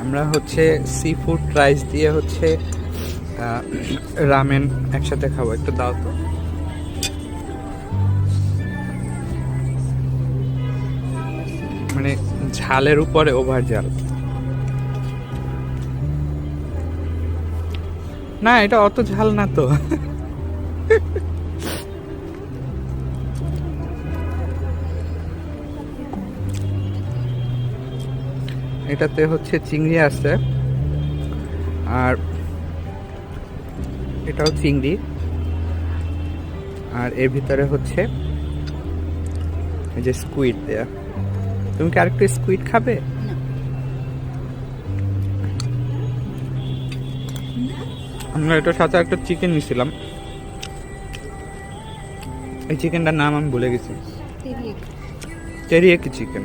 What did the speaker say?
আমরা হচ্ছে sea food rice দিয়ে হচ্ছে রামেন একসাথে খাবো, একটু দাও তো। মানে ঝালের উপরে ওভার ঝাল না, এটা অত ঝাল না তো। এটাতে হচ্ছে চিংড়ি আছে, আর এটাও চিংড়ি, আর এর ভিতরে হচ্ছে এই যে স্কুইড দেয়া। তুমি কি আরেকটু স্কুইড খাবে? আমরা এটার সাথে একটা চিকেন নিয়েছিলাম, এই চিকেনটার নাম আমি ভুলে গেছি। Teriyaki chicken.